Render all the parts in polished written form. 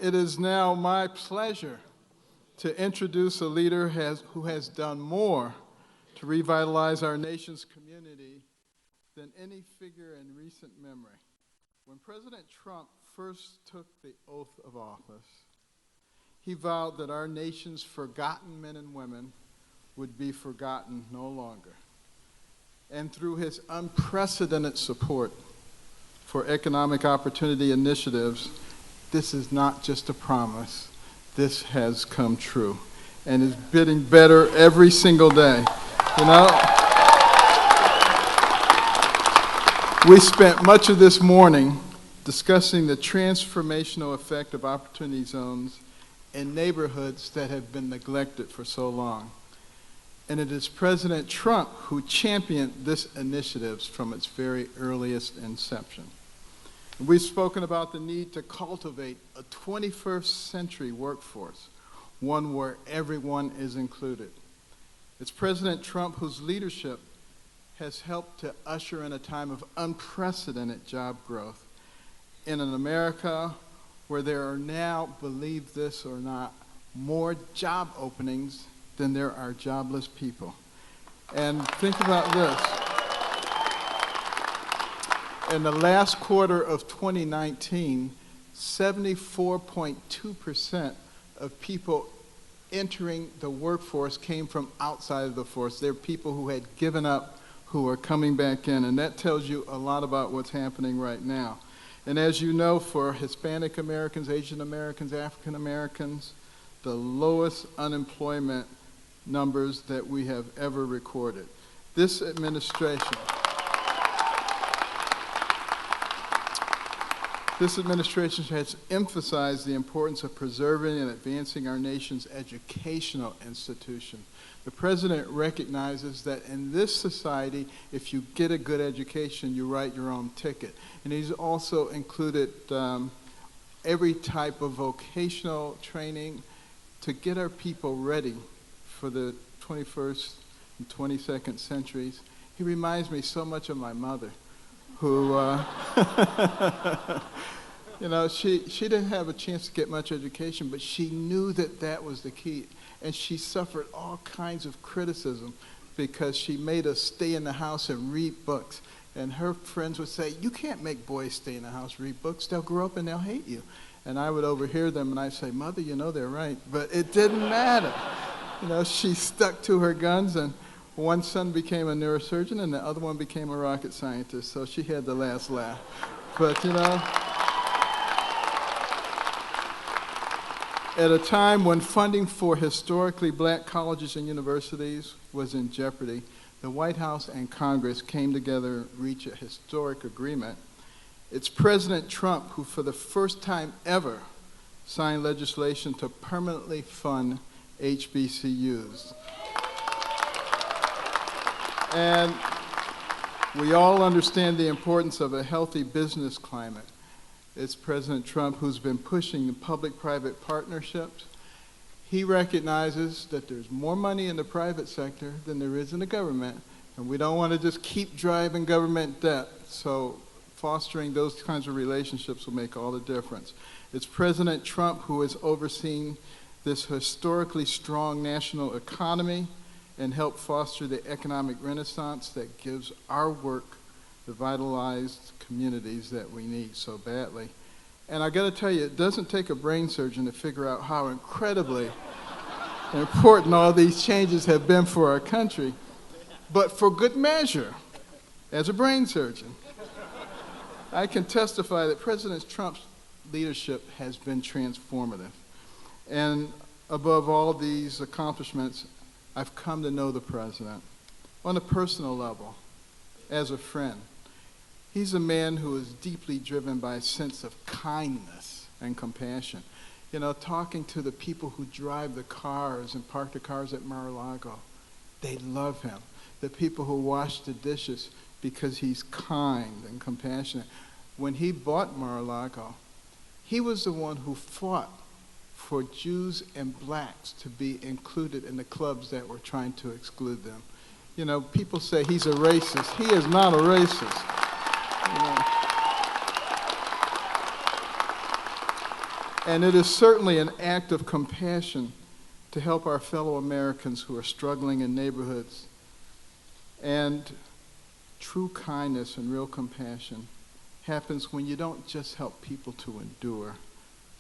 It is now my pleasure to introduce a leader who has done more to revitalize our nation's community than any figure in recent memory. When President Trump first took the oath of office, he vowed that our nation's forgotten men and women would be forgotten no longer. And through his unprecedented support for economic opportunity initiatives, this is not just a promise, this has come true and is getting better every single day. You know, we spent much of this morning discussing the transformational effect of opportunity zones in neighborhoods that have been neglected for so long. And it is President Trump who championed this initiative from its very earliest inception. We've spoken about the need to cultivate a 21st century workforce, one where everyone is included. It's President Trump whose leadership has helped to usher in a time of unprecedented job growth in an America where there are now, believe this or not, more job openings than there are jobless people. And think about this. In the last quarter of 2019, 74.2% of people entering the workforce came from outside of the force. They're people who had given up, who are coming back in, and that tells you a lot about what's happening right now. And as you know, for Hispanic Americans, Asian Americans, African Americans, the lowest unemployment numbers that we have ever recorded. This administration has emphasized the importance of preserving and advancing our nation's educational institution. The president recognizes that in this society, if you get a good education, you write your own ticket. And he's also included every type of vocational training to get our people ready for the 21st and 22nd centuries. He reminds me so much of my mother, who, you know, she didn't have a chance to get much education, but she knew that that was the key. And she suffered all kinds of criticism because she made us stay in the house and read books. And her friends would say, you can't make boys stay in the house, read books. They'll grow up and they'll hate you. And I would overhear them and I'd say, Mother, you know they're right. But it didn't matter. You know, she stuck to her guns, and one son became a neurosurgeon and the other one became a rocket scientist, so she had the last laugh. But, you know, at a time when funding for historically black colleges and universities was in jeopardy, the White House and Congress came together to reach a historic agreement. It's President Trump who, for the first time ever, signed legislation to permanently fund HBCUs. And we all understand the importance of a healthy business climate. It's President Trump who's been pushing the public-private partnerships. He recognizes that there's more money in the private sector than there is in the government, and we don't want to just keep driving government debt. So fostering those kinds of relationships will make all the difference. It's President Trump who has overseen this historically strong national economy and helped foster the economic renaissance that gives our work the vitalized communities that we need so badly. And I gotta tell you, it doesn't take a brain surgeon to figure out how incredibly important all these changes have been for our country. But for good measure, as a brain surgeon, I can testify that President Trump's leadership has been transformative. And above all these accomplishments, I've come to know the president on a personal level, as a friend. He's a man who is deeply driven by a sense of kindness and compassion. You know, talking to the people who drive the cars and park the cars at Mar-a-Lago, they love him. The people who wash the dishes, because he's kind and compassionate. When he bought Mar-a-Lago, he was the one who fought for Jews and blacks to be included in the clubs that were trying to exclude them. You know, people say he's a racist. He is not a racist. You know. And it is certainly an act of compassion to help our fellow Americans who are struggling in neighborhoods. And true kindness and real compassion happens when you don't just help people to endure,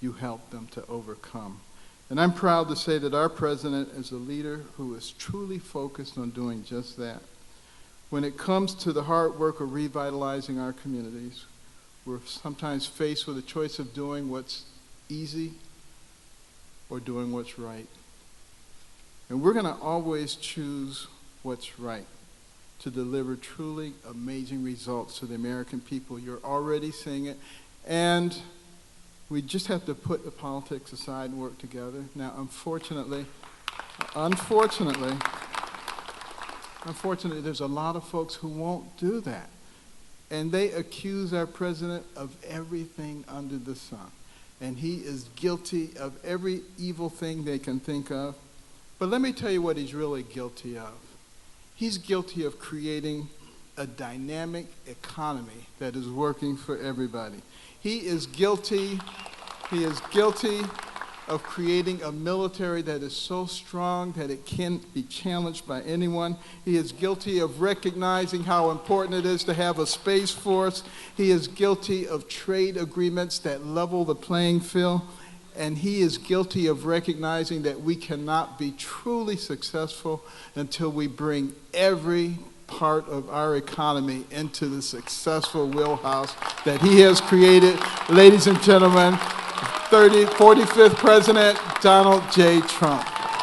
you help them to overcome. And I'm proud to say that our president is a leader who is truly focused on doing just that. When it comes to the hard work of revitalizing our communities, we're sometimes faced with a choice of doing what's easy or doing what's right. And we're going to always choose what's right to deliver truly amazing results to the American people. You're already seeing it. And we just have to put the politics aside and work together. Now, unfortunately, there's a lot of folks who won't do that. And they accuse our president of everything under the sun. And he is guilty of every evil thing they can think of. But let me tell you what he's really guilty of. He's guilty of creating a dynamic economy that is working for everybody. He is guilty of creating a military that is so strong that it can't be challenged by anyone. He is guilty of recognizing how important it is to have a space force. He is guilty of trade agreements that level the playing field. And he is guilty of recognizing that we cannot be truly successful until we bring every part of our economy into the successful wheelhouse that he has created. Ladies and gentlemen, 45th President Donald J. Trump.